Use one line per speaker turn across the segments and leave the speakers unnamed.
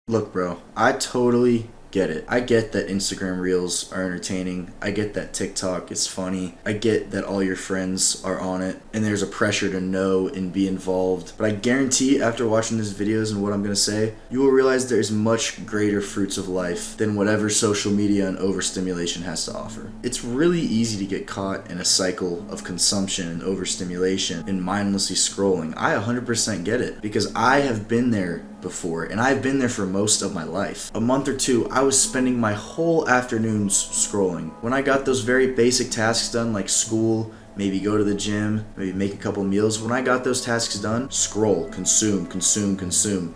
Look, bro, I totally get it. I get that Instagram Reels are entertaining. I get that TikTok is funny. I get that all your friends are on it and there's a pressure to know and be involved. But I guarantee after watching these videos and what I'm going to say, you will realize there's much greater fruits of life than whatever social media and overstimulation has to offer. It's really easy to get caught in a cycle of consumption and overstimulation and mindlessly scrolling. I 100% get it because I have been there before, and I've been there for most of my life. A month or two, I was spending my whole afternoons scrolling. When I got those very basic tasks done, like school, maybe go to the gym, maybe make a couple meals, when I got those tasks done, scroll, consume.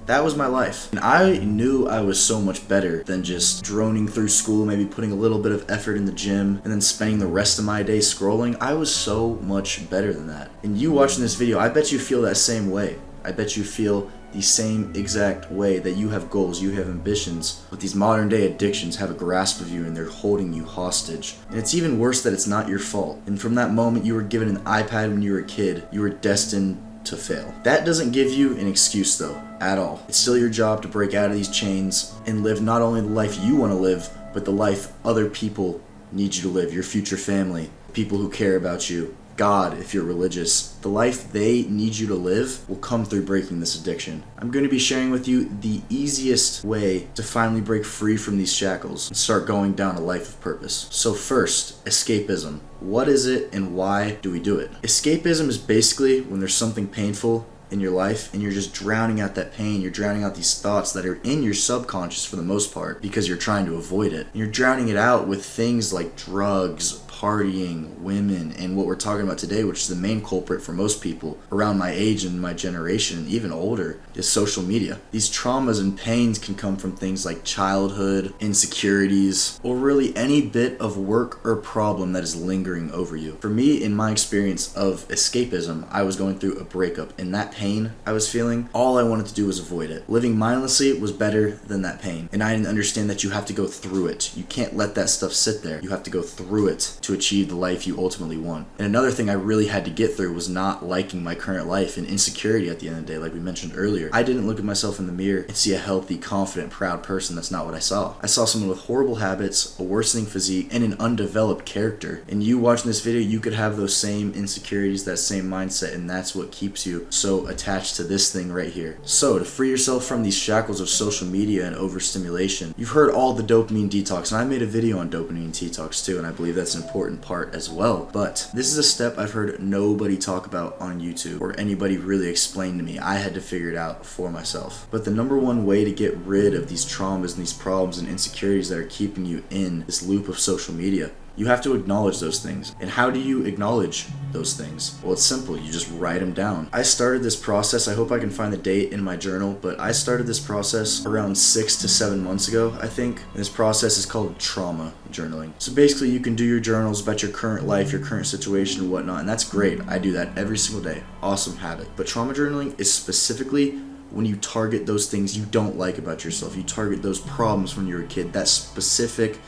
That was my life. And I knew I was so much better than just droning through school, maybe putting a little bit of effort in the gym, and then spending the rest of my day scrolling. I was so much better than that. And you watching this video, I bet you feel that same way. I bet you feel the same exact way that you have goals, you have ambitions, but these modern day addictions have a grasp of you and they're holding you hostage. And it's even worse that it's not your fault. And from that moment you were given an iPad when you were a kid, you were destined to fail. That doesn't give you an excuse though, at all. It's still your job to break out of these chains and live not only the life you want to live, but the life other people need you to live, your future family, people who care about you, God, if you're religious. The life they need you to live will come through breaking this addiction. I'm going to be sharing with you the easiest way to finally break free from these shackles and start going down a life of purpose. So first, escapism. What is it and why do we do it? Escapism is basically when there's something painful in your life and you're just drowning out that pain, you're drowning out these thoughts that are in your subconscious for the most part because you're trying to avoid it. And you're drowning it out with things like drugs, partying, women, and what we're talking about today, which is the main culprit for most people around my age and my generation, and even older, is social media. These traumas and pains can come from things like childhood, insecurities, or really any bit of work or problem that is lingering over you. For me, in my experience of escapism, I was going through a breakup, and that pain I was feeling, all I wanted to do was avoid it. Living mindlessly was better than that pain, and I didn't understand that you have to go through it. You can't let that stuff sit there. You have to go through it to achieve the life you ultimately want. And another thing I really had to get through was not liking my current life and insecurity at the end of the day, like we mentioned earlier. I didn't look at myself in the mirror and see a healthy, confident, proud person. That's not what I saw. I saw someone with horrible habits, a worsening physique, and an undeveloped character. And you watching this video, you could have those same insecurities, that same mindset, and that's what keeps you so attached to this thing right here. So to free yourself from these shackles of social media and overstimulation, you've heard all the dopamine detox, and I made a video on dopamine detox too, and I believe that's an important part as well. But this is a step I've heard nobody talk about on YouTube or anybody really explain to me. I had to figure it out for myself. But the number one way to get rid of these traumas and these problems and insecurities that are keeping you in this loop of social media, you have to acknowledge those things. And how do you acknowledge those things? Well, it's simple. You just write them down. I started this process, I hope I can find the date in my journal, but I started this process around 6 to 7 months ago, I think. And this process is called trauma journaling. So basically you can do your journals about your current life, your current situation and whatnot, and that's great. I do that every single day. Awesome habit. But trauma journaling is specifically when you target those things you don't like about yourself. You target those problems when you were a kid, that specific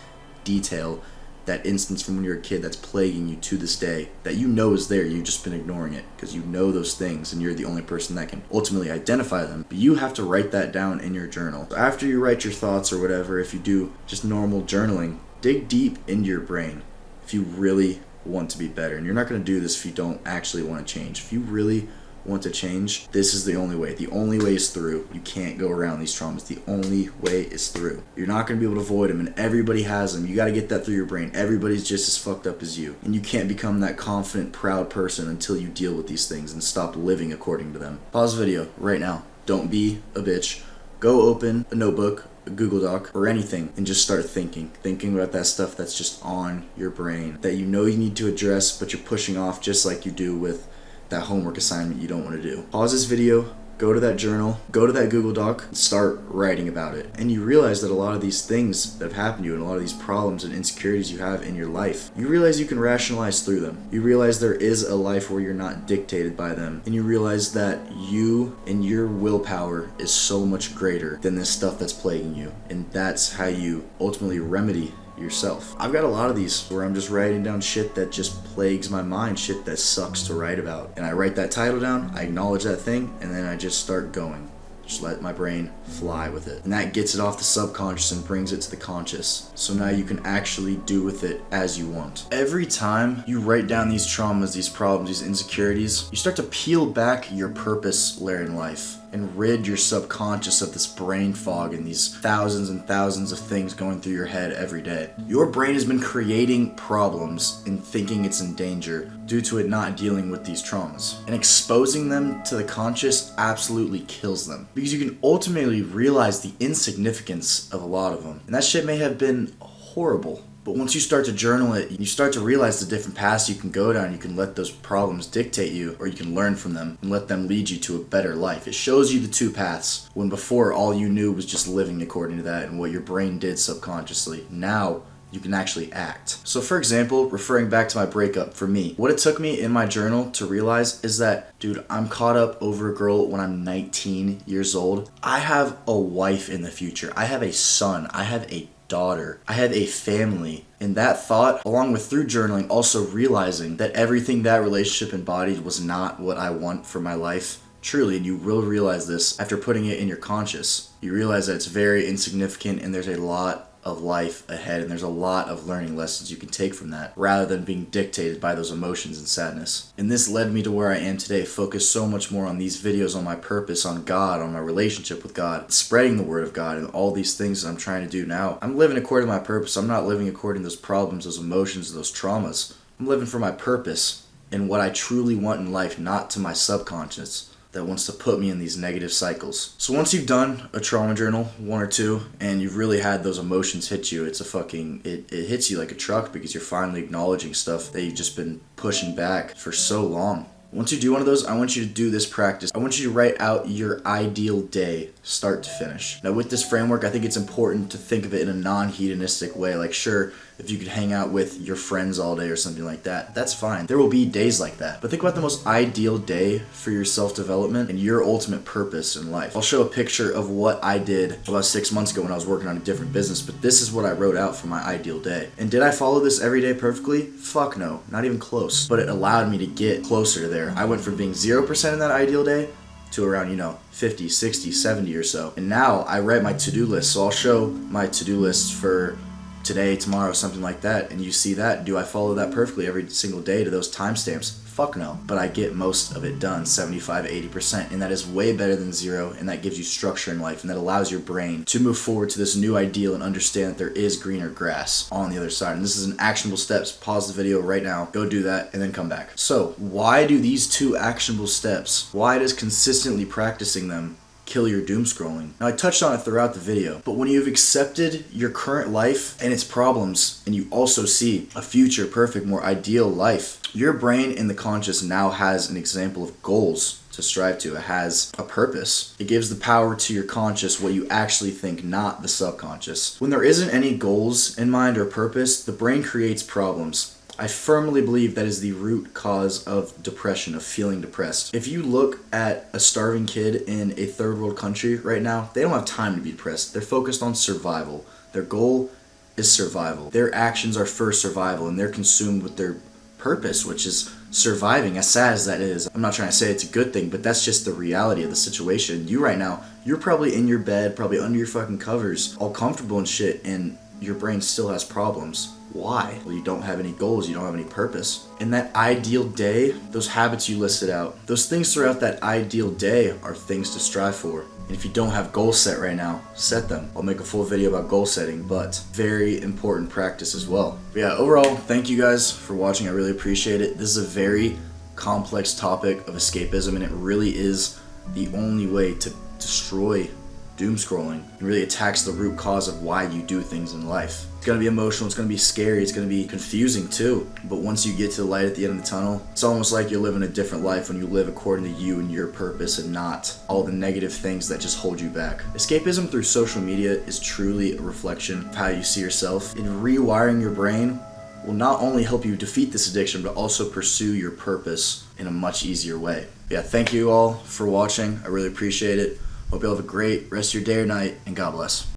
detail, that instance from when you're a kid that's plaguing you to this day, that you know is there, you've just been ignoring it because you know those things and you're the only person that can ultimately identify them. But you have to write that down in your journal. So after you write your thoughts or whatever, if you do just normal journaling, dig deep into your brain if you really want to be better. And you're not going to do this if you don't actually want to change. If you really want to change, this is the only way. The only way is through. You can't go around these traumas. The only way is through. You're not going to be able to avoid them, and everybody has them. You got to get that through your brain. Everybody's just as fucked up as you, and you can't become that confident, proud person until you deal with these things and stop living according to them. Pause the video right now. Don't be a bitch. Go open a notebook, a Google Doc, or anything, and just start thinking about that stuff that's just on your brain that you know you need to address, but you're pushing off, just like you do with that homework assignment you don't want to do. Pause this video, go to that journal, go to that Google Doc, and start writing about it. And you realize that a lot of these things that have happened to you and a lot of these problems and insecurities you have in your life, you realize you can rationalize through them. You realize there is a life where you're not dictated by them. And you realize that you and your willpower is so much greater than this stuff that's plaguing you. And that's how you ultimately remedy yourself. I've got a lot of these where I'm just writing down shit that just plagues my mind, shit that sucks to write about. And I write that title down, I acknowledge that thing, and then I just start going. Just let my brain fly with it. And that gets it off the subconscious and brings it to the conscious. So now you can actually do with it as you want. Every time you write down these traumas, these problems, these insecurities, you start to peel back your purpose layer in life and rid your subconscious of this brain fog and these thousands and thousands of things going through your head every day. Your brain has been creating problems and thinking it's in danger due to it not dealing with these traumas. And exposing them to the conscious absolutely kills them, because you can ultimately realize the insignificance of a lot of them. And that shit may have been horrible, but once you start to journal it, you start to realize the different paths you can go down. You can let those problems dictate you, or you can learn from them and let them lead you to a better life. It shows you the two paths, when before all you knew was just living according to that and what your brain did subconsciously. Now you can actually act. So for example, referring back to my breakup, for me, what it took me in my journal to realize is that, dude, I'm caught up over a girl when I'm 19 years old. I have a wife in the future. I have a son. I have a daughter. I have a family. And that thought, along with through journaling, also realizing that everything that relationship embodied was not what I want for my life. Truly, and you will realize this after putting it in your conscious. You realize that it's very insignificant and there's a lot of life ahead, and there's a lot of learning lessons you can take from that, rather than being dictated by those emotions and sadness. And this led me to where I am today, focused so much more on these videos, on my purpose, on God, on my relationship with God, spreading the word of God, and all these things that I'm trying to do now. I'm living according to my purpose. I'm not living according to those problems, those emotions, those traumas. I'm living for my purpose and what I truly want in life, not to my subconscious that wants to put me in these negative cycles. So once you've done a trauma journal, one or two, and you've really had those emotions hit you, it hits you like a truck, because you're finally acknowledging stuff that you've just been pushing back for so long. Once you do one of those, I want you to do this practice. I want you to write out your ideal day, start to finish. Now with this framework, I think it's important to think of it in a non-hedonistic way. Like, sure, if you could hang out with your friends all day or something like that, that's fine. There will be days like that. But think about the most ideal day for your self-development and your ultimate purpose in life. I'll show a picture of what I did about 6 months ago when I was working on a different business, but this is what I wrote out for my ideal day. And did I follow this every day perfectly? Fuck no, not even close. But it allowed me to get closer to there. I went from being 0% in that ideal day to around, 50, 60, 70 or so. And now I write my to-do list. So I'll show my to-do list for today, tomorrow, something like that, and you see that. Do I follow that perfectly every single day to those timestamps? Fuck no. But I get most of it done, 75, 80%, and that is way better than zero, and that gives you structure in life, and that allows your brain to move forward to this new ideal and understand that there is greener grass on the other side. And this is an actionable steps. Pause the video right now, go do that, and then come back. So why do these two actionable steps, why does consistently practicing them kill your doom scrolling? Now, I touched on it throughout the video, but when you've accepted your current life and its problems, and you also see a future perfect, more ideal life, your brain in the conscious now has an example of goals to strive to. It has a purpose. It gives the power to your conscious what you actually think, not the subconscious. When there isn't any goals in mind or purpose, the brain creates problems. I firmly believe that is the root cause of depression, of feeling depressed. If you look at a starving kid in a third world country right now, they don't have time to be depressed. They're focused on survival. Their goal is survival. Their actions are for survival, and they're consumed with their purpose, which is surviving, as sad as that is. I'm not trying to say it's a good thing, but that's just the reality of the situation. You right now, you're probably in your bed, probably under your fucking covers, all comfortable and shit, and your brain still has problems. Why? Well, you don't have any goals, you don't have any purpose. In that ideal day, those habits you listed out, those things throughout that ideal day are things to strive for. And if you don't have goals set right now, set them. I'll make a full video about goal setting, but very important practice as well. But yeah, overall, thank you guys for watching. I really appreciate it. This is a very complex topic of escapism, and it really is the only way to destroy doom scrolling. It really attacks the root cause of why you do things in life. It's gonna be emotional, it's gonna be scary, it's gonna be confusing too. But once you get to the light at the end of the tunnel, it's almost like you're living a different life when you live according to you and your purpose, and not all the negative things that just hold you back. Escapism through social media is truly a reflection of how you see yourself. And rewiring your brain will not only help you defeat this addiction, but also pursue your purpose in a much easier way. Yeah, thank you all for watching. I really appreciate it. Hope you all have a great rest of your day or night, and God bless.